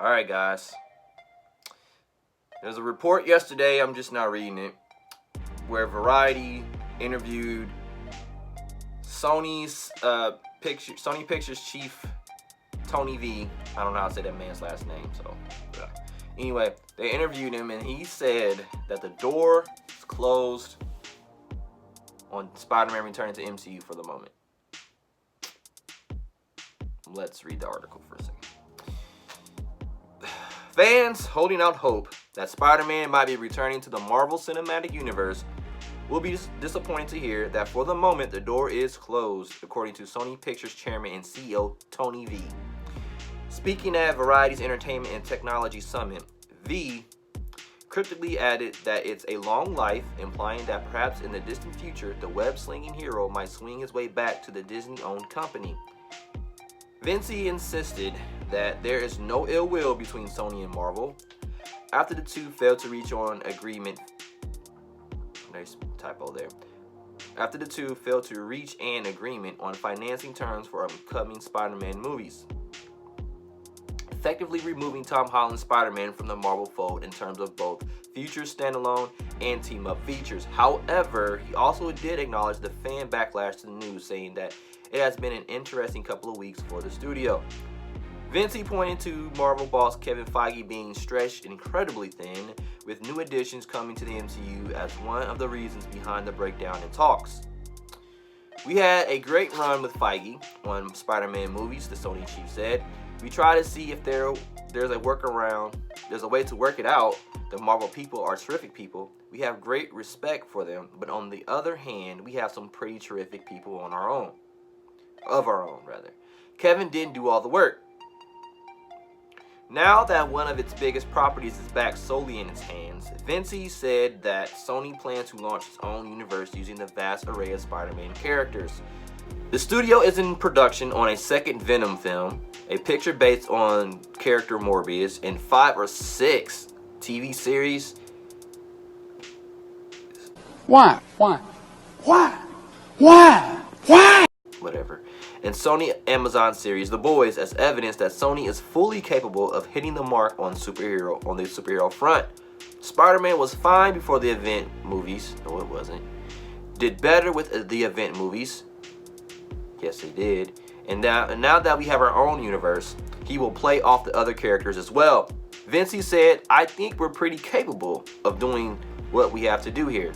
Alright guys, there's a report yesterday, I'm just not reading it, where Variety interviewed Sony Pictures chief Tony V. I don't know how to say that man's last name, so yeah. Anyway, they interviewed him and he said that the door is closed on Spider-Man returning to MCU for the moment. Let's read the article for a second. Fans holding out hope that Spider-Man might be returning to the Marvel Cinematic Universe will be disappointed to hear that for the moment the door is closed, according to Sony Pictures Chairman and CEO Tony V. Speaking at Variety's Entertainment and Technology Summit, V cryptically added that it's a long life, implying that perhaps in the distant future the web-slinging hero might swing his way back to the Disney-owned company. Vincey insisted that there is no ill will between Sony and Marvel. After the two failed to reach an agreement, nice typo there. After the two failed to reach an agreement on financing terms for upcoming Spider-Man movies, effectively removing Tom Holland's Spider-Man from the Marvel fold in terms of both future standalone and team-up features. However, he also did acknowledge the fan backlash to the news, saying that it has been an interesting couple of weeks for the studio. Vincey pointed to Marvel boss Kevin Feige being stretched incredibly thin, with new additions coming to the MCU as one of the reasons behind the breakdown in talks. We had a great run with Feige on Spider-Man movies, the Sony chief said. We try to see if there's a workaround, there's a way to work it out. The Marvel people are terrific people. We have great respect for them, but on the other hand, we have some pretty terrific people of our own. Kevin didn't do all the work. Now that one of its biggest properties is back solely in its hands, Vincey said that Sony plans to launch its own universe using the vast array of Spider-Man characters. The studio is in production on a second Venom film, a picture based on character Morbius, and 5 or 6 TV series. Why? Whatever. And Sony Amazon series The Boys, as evidence that Sony is fully capable of hitting the mark on the superhero front. Spider-Man was fine before the event movies. No, it wasn't. Did better with the event movies. Yes, they did. And now that we have our own universe, he will play off the other characters as well. Vincey said, "I think we're pretty capable of doing what we have to do here."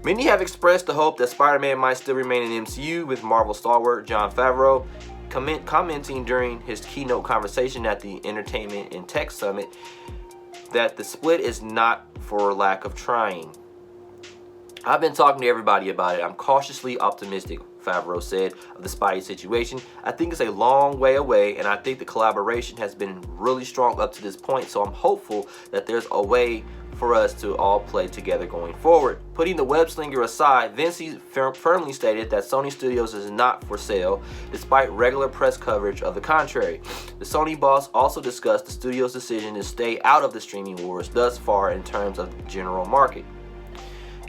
Many have expressed the hope that Spider-Man might still remain in the MCU, with Marvel stalwart Jon Favreau commenting during his keynote conversation at the Entertainment and Tech Summit that the split is not for lack of trying. "I've been talking to everybody about it. I'm cautiously optimistic," Favreau said of the Spidey situation. "I think it's a long way away, and I think the collaboration has been really strong up to this point, so I'm hopeful that there's a way for us to all play together going forward." Putting the web slinger aside, Vincey firmly stated that Sony Studios is not for sale, despite regular press coverage of the contrary. The Sony boss also discussed the studio's decision to stay out of the streaming wars thus far in terms of the general market.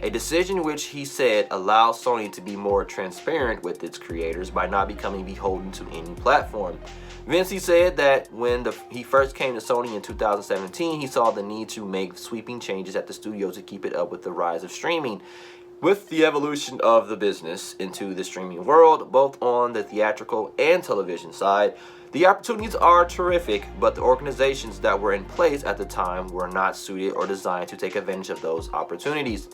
A decision which he said allows Sony to be more transparent with its creators by not becoming beholden to any platform. Vincey said that when he first came to Sony in 2017, he saw the need to make sweeping changes at the studio to keep it up with the rise of streaming. With the evolution of the business into the streaming world, both on the theatrical and television side, the opportunities are terrific, but the organizations that were in place at the time were not suited or designed to take advantage of those opportunities.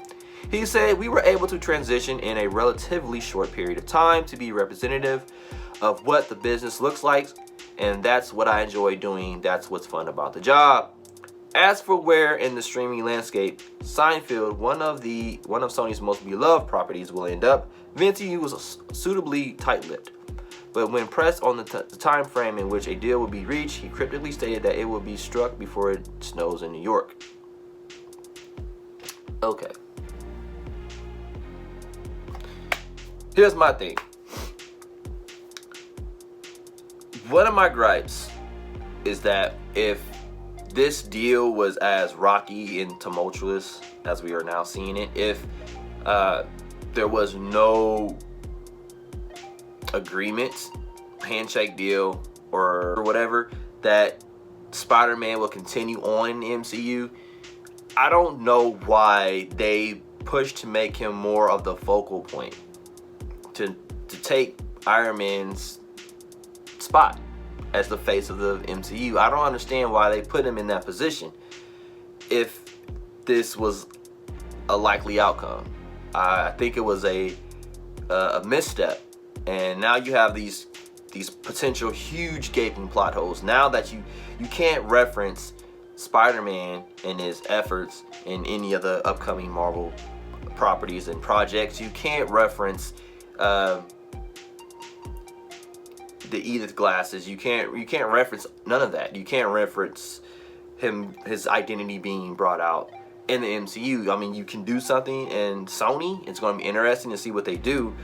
He said, "We were able to transition in a relatively short period of time to be representative of what the business looks like, and that's what I enjoy doing. That's what's fun about the job." As for where in the streaming landscape Seinfeld, one of Sony's most beloved properties, will end up, Vincey was suitably tight-lipped. But when pressed on the time frame in which a deal would be reached, he cryptically stated that it would be struck before it snows in New York. Okay. Here's my thing. One of my gripes is that if this deal was as rocky and tumultuous as we are now seeing it, if there was no agreement, handshake deal, or whatever, that Spider-Man will continue on in the MCU. I don't know why they pushed to make him more of the focal point, to take Iron Man's spot as the face of the MCU. I don't understand why they put him in that position if this was a likely outcome. I think it was a misstep, and now you have these potential huge gaping plot holes. Now that you can't reference Spider-Man and his efforts in any of the upcoming Marvel properties and projects. You can't reference the Edith glasses. You can't reference none of that. You can't reference his identity being brought out in the MCU. I mean, you can do something in Sony. It's going to be interesting to see what they do.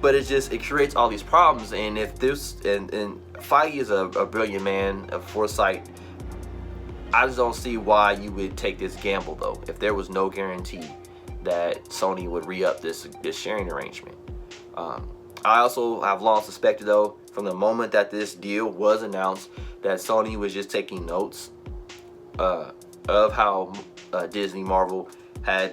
But it creates all these problems. And if this, and Feige is a brilliant man of foresight, I just don't see why you would take this gamble, though, if there was no guarantee that Sony would re-up this sharing arrangement. I also have long suspected, though, from the moment that this deal was announced, that Sony was just taking notes of how Disney Marvel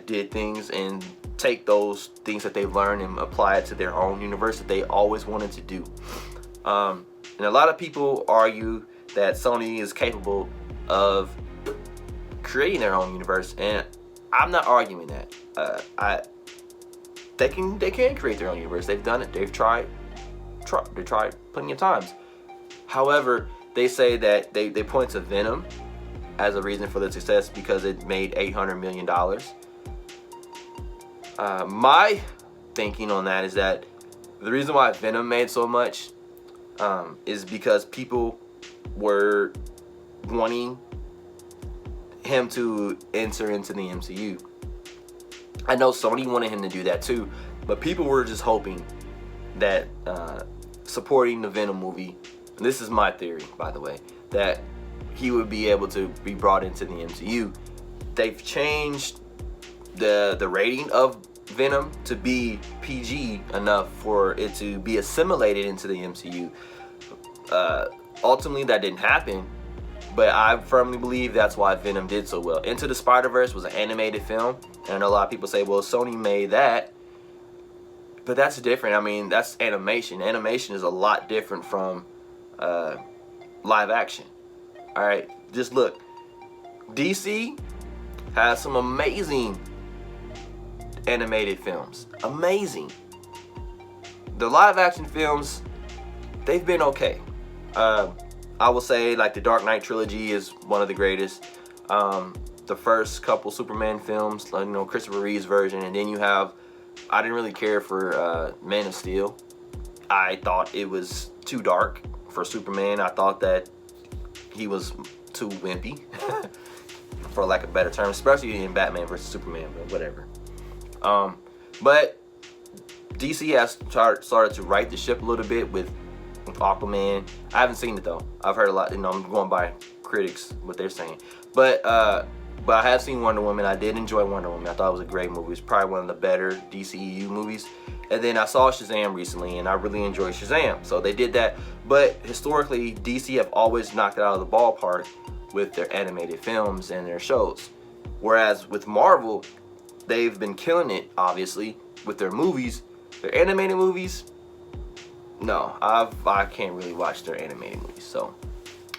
did things, and take those things that they've learned and apply it to their own universe that they always wanted to do. And a lot of people argue that Sony is capable of creating their own universe, and I'm not arguing that. They can create their own universe. They've done it. They've tried plenty of times. However, they say that they point to Venom as a reason for the success because it made $800 million. My thinking on that is that the reason why Venom made so much is because people were wanting him to enter into the MCU. I know Sony wanted him to do that too, but people were just hoping that supporting the Venom movie, and this is my theory, by the way, that he would be able to be brought into the MCU. They've changed the rating of Venom to be PG enough for it to be assimilated into the MCU. Ultimately, that didn't happen, but I firmly believe that's why Venom did so well. Into the Spider-Verse was an animated film, and I know a lot of people say, well, Sony made that, but that's different. I mean, that's animation. Animation is a lot different from live action. All right, just look. DC has some amazing animated films. Amazing. The live action films, they've been okay. I will say, like, the Dark Knight trilogy is one of the greatest. The first couple Superman films, you know, Christopher Reeve's version, and then you have, I didn't really care for Man of Steel. I thought it was too dark for Superman. I thought that he was too wimpy, for lack of a better term, especially in Batman versus Superman, but whatever. But DC has started to right the ship a little bit with Aquaman. I haven't seen it though. I've heard a lot. You know, I'm going by critics what they're saying. But I have seen Wonder Woman. I did enjoy Wonder Woman. I thought it was a great movie. It's probably one of the better DCEU movies. And then I saw Shazam recently, and I really enjoyed Shazam. So they did that. But historically, DC have always knocked it out of the ballpark with their animated films and their shows. Whereas with Marvel, they've been killing it, obviously, with their movies. Their animated movies, no, I can't really watch their animated movies. So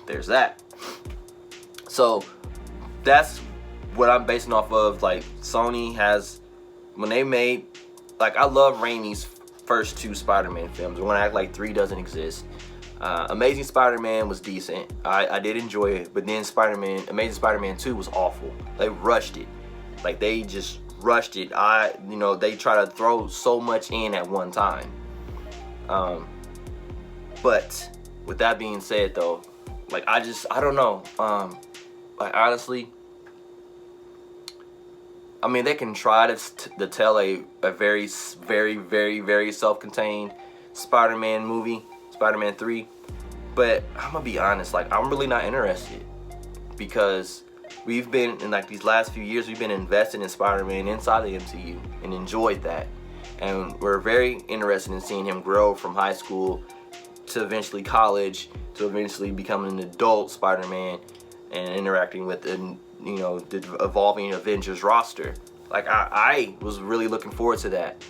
there's that. So that's what I'm basing off of. Like, Sony has, when they made, like, I love Raimi's first two Spider-Man films. I want to act like 3 doesn't exist. Amazing Spider-Man was decent. I did enjoy it, but then Amazing Spider-Man 2 was awful. They rushed it. Like, they just rushed it. They try to throw so much in at one time. But with that being said, though, like, I don't know. Like, honestly, I mean, they can try to tell a very, very, very, very self-contained Spider-Man movie, Spider-Man 3, but I'm gonna be honest, like, I'm really not interested, because we've been, in like these last few years, we've been invested in Spider-Man inside the MCU and enjoyed that, and we're very interested in seeing him grow from high school to eventually college to eventually becoming an adult Spider-Man, and interacting with the, you know, the evolving Avengers roster. Like I was really looking forward to that.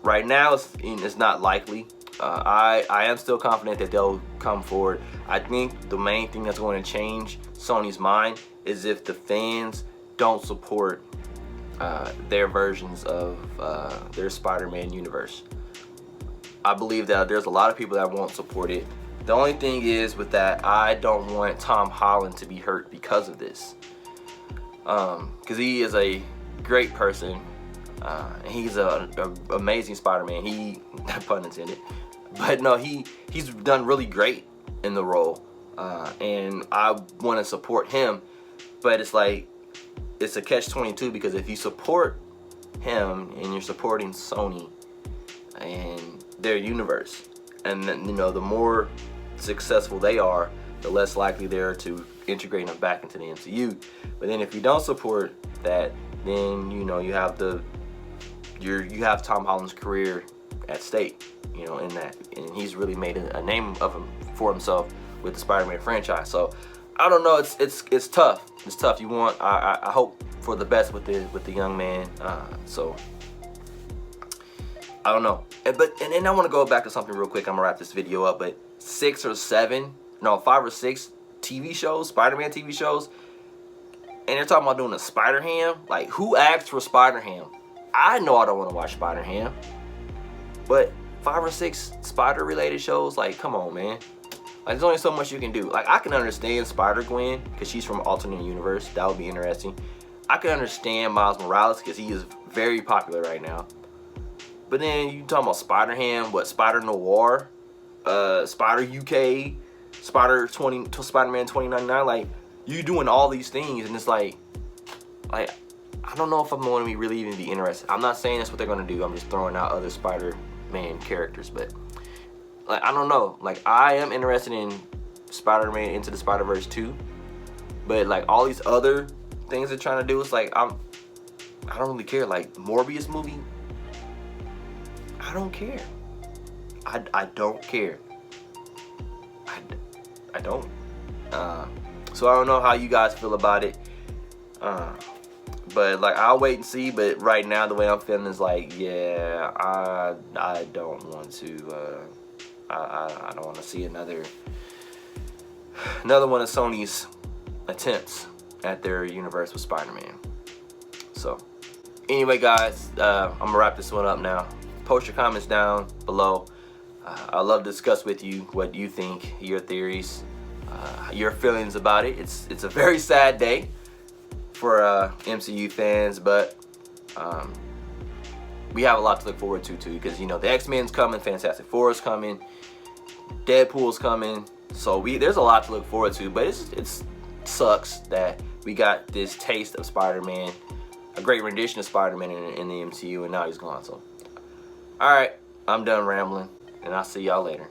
Right now, it's not likely. I am still confident that they'll come forward. I think the main thing that's going to change Sony's mind is if the fans don't support their versions of their Spider-Man universe. I believe that there's a lot of people that won't support it. The only thing is with that, I don't want Tom Holland to be hurt because of this. Because he is a great person. He's an amazing Spider-Man. He, pun intended. But no, he's done really great in the role. And I want to support him. But it's like, it's a catch-22 because if you support him and you're supporting Sony and their universe, and then, you know, the more successful they are, the less likely they are to integrate them back into the MCU. But then if you don't support that, then, you know, you have you have Tom Holland's career at stake, you know, in that, and he's really made a name for himself with the Spider-Man franchise. So I don't know, it's tough. It's tough. I hope for the best with the young man. So I don't know. And then I want to go back to something real quick. I'm gonna wrap this video up. But 5 or 6 TV shows, Spider-Man TV shows, and they're talking about doing a Spider-Ham. Like, who asked for Spider-Ham? I know I don't want to watch Spider-Ham, but 5 or 6 Spider-related shows, like, come on, man. Like, there's only so much you can do. Like, I can understand Spider-Gwen because she's from alternate universe. That would be interesting. I can understand Miles Morales because he is very popular right now. But then you talking about Spider-Ham, what, Spider Noir, Spider UK, Spider-Man 2099, like, you doing all these things, and it's like I don't know if I'm going to really even be interested. I'm not saying that's what they're going to do. I'm just throwing out other Spider-Man characters, but like, I don't know. Like, I am interested in Spider-Man Into the Spider-Verse 2, but like all these other things they're trying to do, it's like I don't really care. Like, Morbius movie, I don't care. I don't care. I don't. So I don't know how you guys feel about it. But like, I'll wait and see. But right now, the way I'm feeling is like, yeah, I don't want to. I don't want to see another one of Sony's attempts at their universe with Spider-Man. So anyway, guys, I'm gonna wrap this one up now. Post your comments down below. I'd love to discuss with you what you think, your theories, your feelings about it. It's a very sad day for MCU fans, but we have a lot to look forward to too, because, you know, the X-Men's coming, Fantastic Four is coming, Deadpool's coming, so there's a lot to look forward to. But it sucks that we got this taste of Spider-Man, a great rendition of Spider-Man in the MCU, and now he's gone. So, all right, I'm done rambling, and I'll see y'all later.